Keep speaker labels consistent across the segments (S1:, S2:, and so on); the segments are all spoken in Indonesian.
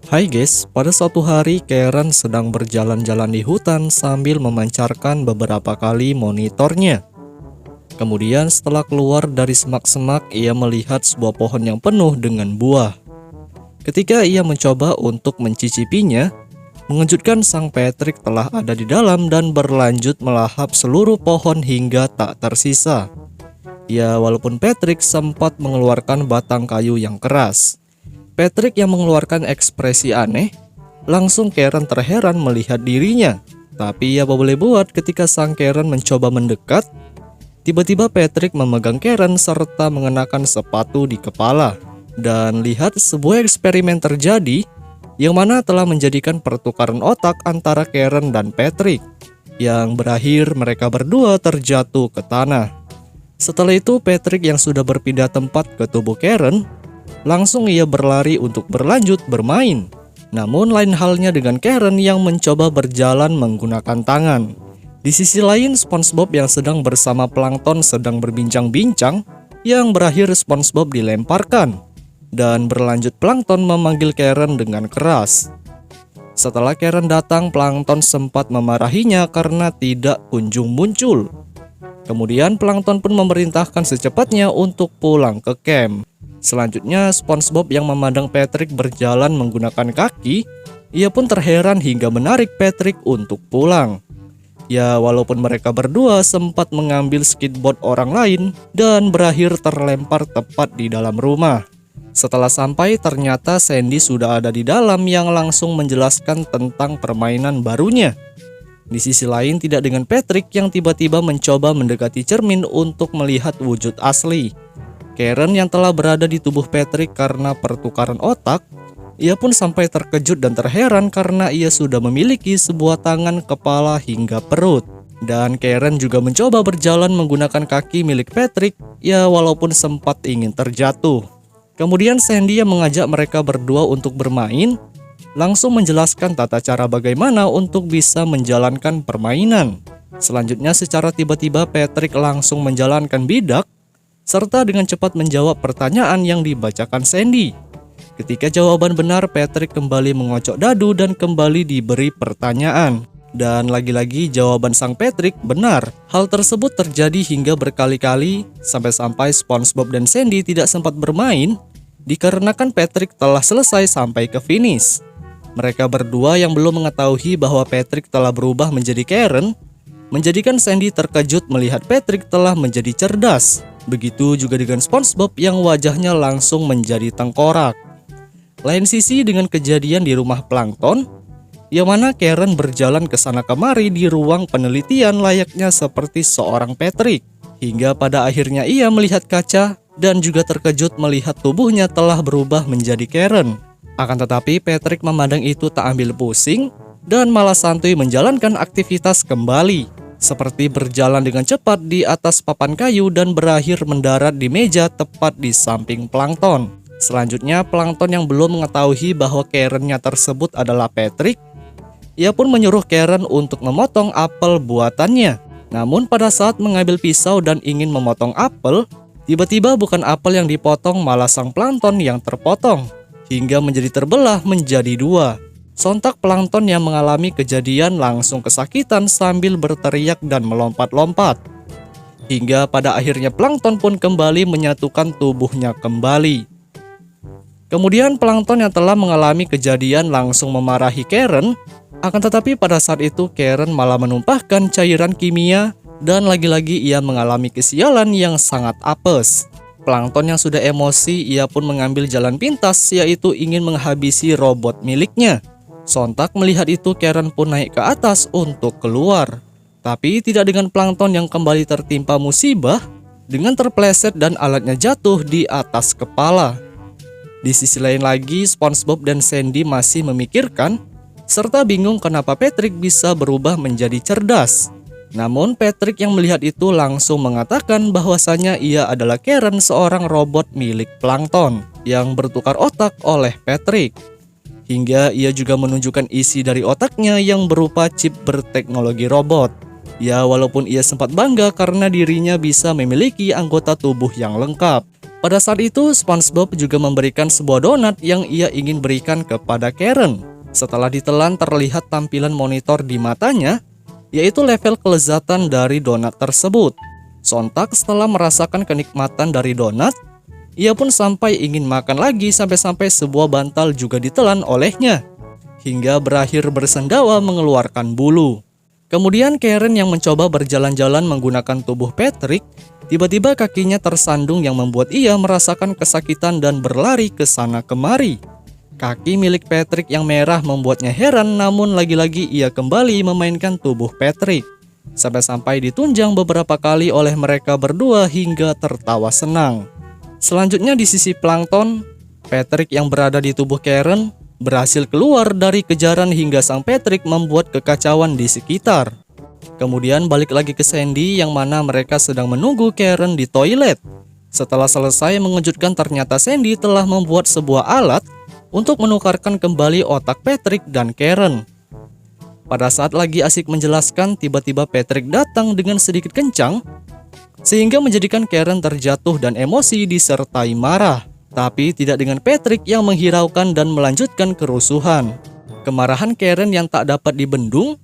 S1: Hai guys, pada suatu hari Karen sedang berjalan-jalan di hutan sambil memancarkan beberapa kali monitornya. Kemudian setelah keluar dari semak-semak, ia melihat sebuah pohon yang penuh dengan buah. Ketika ia mencoba untuk mencicipinya, mengejutkan sang Patrick telah ada di dalam dan berlanjut melahap seluruh pohon hingga tak tersisa. Ya, walaupun Patrick sempat mengeluarkan batang kayu yang keras. Patrick yang mengeluarkan ekspresi aneh, langsung Karen terheran melihat dirinya. Tapi ia apa boleh buat ketika sang Karen mencoba mendekat, tiba-tiba Patrick memegang Karen serta mengenakan sepatu di kepala. Dan lihat sebuah eksperimen terjadi, yang mana telah menjadikan pertukaran otak antara Karen dan Patrick, yang berakhir mereka berdua terjatuh ke tanah. Setelah itu Patrick yang sudah berpindah tempat ke tubuh Karen, langsung ia berlari untuk berlanjut bermain. Namun lain halnya dengan Karen yang mencoba berjalan menggunakan tangan. Di sisi lain, SpongeBob yang sedang bersama Plankton sedang berbincang-bincang, yang berakhir SpongeBob dilemparkan. Dan berlanjut Plankton memanggil Karen dengan keras. Setelah Karen datang, Plankton sempat memarahinya karena tidak kunjung muncul. Kemudian Plankton pun memerintahkan secepatnya untuk pulang ke camp. Selanjutnya SpongeBob yang memandang Patrick berjalan menggunakan kaki, ia pun terheran hingga menarik Patrick untuk pulang. Ya, walaupun mereka berdua sempat mengambil skateboard orang lain dan berakhir terlempar tepat di dalam rumah. Setelah sampai, ternyata Sandy sudah ada di dalam yang langsung menjelaskan tentang permainan barunya. Di sisi lain, tidak dengan Patrick yang tiba-tiba mencoba mendekati cermin untuk melihat wujud asli Karen yang telah berada di tubuh Patrick karena pertukaran otak. Ia pun sampai terkejut dan terheran karena ia sudah memiliki sebuah tangan, kepala, hingga perut. Dan Karen juga mencoba berjalan menggunakan kaki milik Patrick, ya walaupun sempat ingin terjatuh. Kemudian Sandy yang mengajak mereka berdua untuk bermain, langsung menjelaskan tata cara bagaimana untuk bisa menjalankan permainan. Selanjutnya secara tiba-tiba Patrick langsung menjalankan bidak, serta dengan cepat menjawab pertanyaan yang dibacakan Sandy. Ketika jawaban benar, Patrick kembali mengocok dadu dan kembali diberi pertanyaan. Dan lagi-lagi jawaban sang Patrick benar. Hal tersebut terjadi hingga berkali-kali, sampai-sampai SpongeBob dan Sandy tidak sempat bermain, dikarenakan Patrick telah selesai sampai ke finish. Mereka berdua yang belum mengetahui bahwa Patrick telah berubah menjadi Karen, menjadikan Sandy terkejut melihat Patrick telah menjadi cerdas. Begitu juga dengan SpongeBob yang wajahnya langsung menjadi tengkorak. Lain sisi dengan kejadian di rumah Plankton, yang mana Karen berjalan ke sana kemari di ruang penelitian layaknya seperti seorang Patrick. Hingga pada akhirnya ia melihat kaca dan juga terkejut melihat tubuhnya telah berubah menjadi Karen. Akan tetapi Patrick memandang itu tak ambil pusing dan malah santuy menjalankan aktivitas kembali. Seperti berjalan dengan cepat di atas papan kayu dan berakhir mendarat di meja tepat di samping Plankton. Selanjutnya Plankton yang belum mengetahui bahwa Karen-nya tersebut adalah Patrick, ia pun menyuruh Karen untuk memotong apel buatannya. Namun pada saat mengambil pisau dan ingin memotong apel, tiba-tiba bukan apel yang dipotong malah sang Plankton yang terpotong, hingga menjadi terbelah menjadi dua. Sontak Plankton yang mengalami kejadian langsung kesakitan sambil berteriak dan melompat-lompat. Hingga pada akhirnya Plankton pun kembali menyatukan tubuhnya kembali. Kemudian Plankton yang telah mengalami kejadian langsung memarahi Karen. Akan tetapi pada saat itu Karen malah menumpahkan cairan kimia dan lagi-lagi ia mengalami kesialan yang sangat apes. Plankton yang sudah emosi, ia pun mengambil jalan pintas, yaitu ingin menghabisi robot miliknya. Sontak melihat itu Karen pun naik ke atas untuk keluar. Tapi tidak dengan Plankton yang kembali tertimpa musibah dengan terpleset dan alatnya jatuh di atas kepala. Di sisi lain lagi SpongeBob dan Sandy masih memikirkan serta bingung kenapa Patrick bisa berubah menjadi cerdas. Namun Patrick yang melihat itu langsung mengatakan bahwasanya ia adalah Karen, seorang robot milik Plankton yang bertukar otak oleh Patrick. Hingga ia juga menunjukkan isi dari otaknya yang berupa chip berteknologi robot. Ya, walaupun ia sempat bangga karena dirinya bisa memiliki anggota tubuh yang lengkap. Pada saat itu, SpongeBob juga memberikan sebuah donat yang ia ingin berikan kepada Karen. Setelah ditelan, terlihat tampilan monitor di matanya, yaitu level kelezatan dari donat tersebut. Sontak setelah merasakan kenikmatan dari donat, ia pun sampai ingin makan lagi sampai-sampai sebuah bantal juga ditelan olehnya, hingga berakhir bersendawa mengeluarkan bulu. Kemudian Karen yang mencoba berjalan-jalan menggunakan tubuh Patrick, tiba-tiba kakinya tersandung yang membuat ia merasakan kesakitan dan berlari ke sana kemari. Kaki milik Patrick yang merah membuatnya heran, namun lagi-lagi ia kembali memainkan tubuh Patrick. Sampai-sampai ditunjang beberapa kali oleh mereka berdua hingga tertawa senang. Selanjutnya di sisi plankton, Patrick yang berada di tubuh Karen berhasil keluar dari kejaran hingga sang Patrick membuat kekacauan di sekitar. Kemudian balik lagi ke Sandy yang mana mereka sedang menunggu Karen di toilet. Setelah selesai mengejutkan, ternyata Sandy telah membuat sebuah alat untuk menukarkan kembali otak Patrick dan Karen. Pada saat lagi asik menjelaskan, tiba-tiba Patrick datang dengan sedikit kencang sehingga menjadikan Karen terjatuh dan emosi disertai marah. Tapi tidak dengan Patrick yang menghiraukan dan melanjutkan kerusuhan. Kemarahan Karen yang tak dapat dibendung,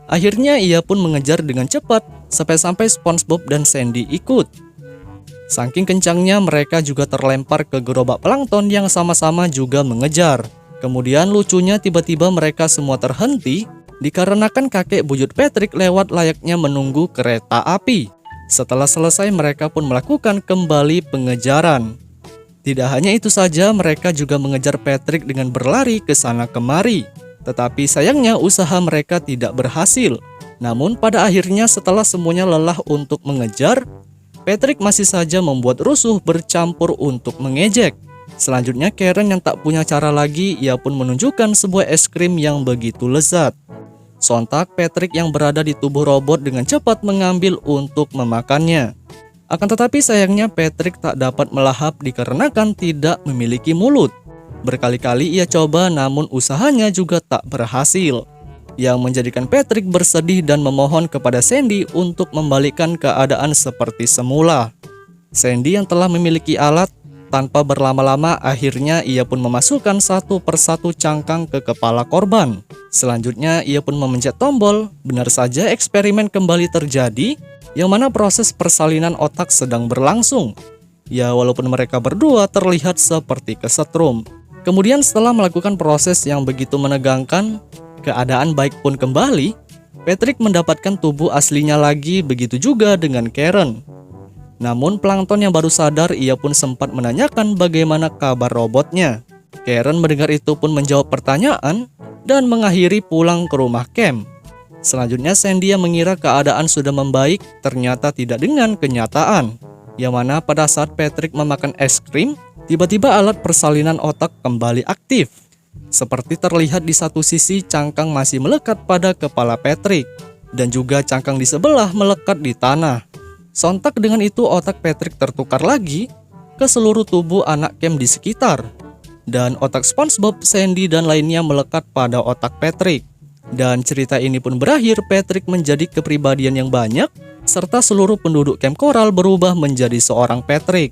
S1: akhirnya ia pun mengejar dengan cepat sampai-sampai SpongeBob dan Sandy ikut. Saking kencangnya mereka juga terlempar ke gerobak plankton yang sama-sama juga mengejar. Kemudian lucunya tiba-tiba mereka semua terhenti dikarenakan kakek buyut Patrick lewat layaknya menunggu kereta api. Setelah selesai mereka pun melakukan kembali pengejaran. Tidak hanya itu saja, mereka juga mengejar Patrick dengan berlari ke sana kemari. Tetapi sayangnya usaha mereka tidak berhasil. Namun pada akhirnya setelah semuanya lelah untuk mengejar, Patrick masih saja membuat rusuh bercampur untuk mengejek. Selanjutnya Karen yang tak punya cara lagi, ia pun menunjukkan sebuah es krim yang begitu lezat. Sontak Patrick yang berada di tubuh robot dengan cepat mengambil untuk memakannya. Akan tetapi sayangnya Patrick tak dapat melahap dikarenakan tidak memiliki mulut. Berkali-kali ia coba namun usahanya juga tak berhasil, yang menjadikan Patrick bersedih dan memohon kepada Sandy untuk membalikkan keadaan seperti semula. Sandy yang telah memiliki alat, tanpa berlama-lama akhirnya ia pun memasukkan satu persatu cangkang ke kepala korban. Selanjutnya ia pun memencet tombol. Benar saja eksperimen kembali terjadi, yang mana proses persalinan otak sedang berlangsung. Ya, walaupun mereka berdua terlihat seperti kesetrum. Kemudian setelah melakukan proses yang begitu menegangkan, keadaan baik pun kembali. Patrick mendapatkan tubuh aslinya lagi, begitu juga dengan Karen. Namun plankton yang baru sadar, ia pun sempat menanyakan bagaimana kabar robotnya. Karen mendengar itu pun menjawab pertanyaan dan mengakhiri pulang ke rumah camp. Selanjutnya Sandy yang mengira keadaan sudah membaik, ternyata tidak dengan kenyataan. Yang mana pada saat Patrick memakan es krim, tiba-tiba alat persalinan otak kembali aktif. Seperti terlihat di satu sisi cangkang masih melekat pada kepala Patrick, dan juga cangkang di sebelah melekat di tanah. Sontak dengan itu otak Patrick tertukar lagi ke seluruh tubuh anak camp di sekitar. Dan otak SpongeBob, Sandy dan lainnya melekat pada otak Patrick. Dan cerita ini pun berakhir Patrick menjadi kepribadian yang banyak, serta seluruh penduduk camp Coral berubah menjadi seorang Patrick.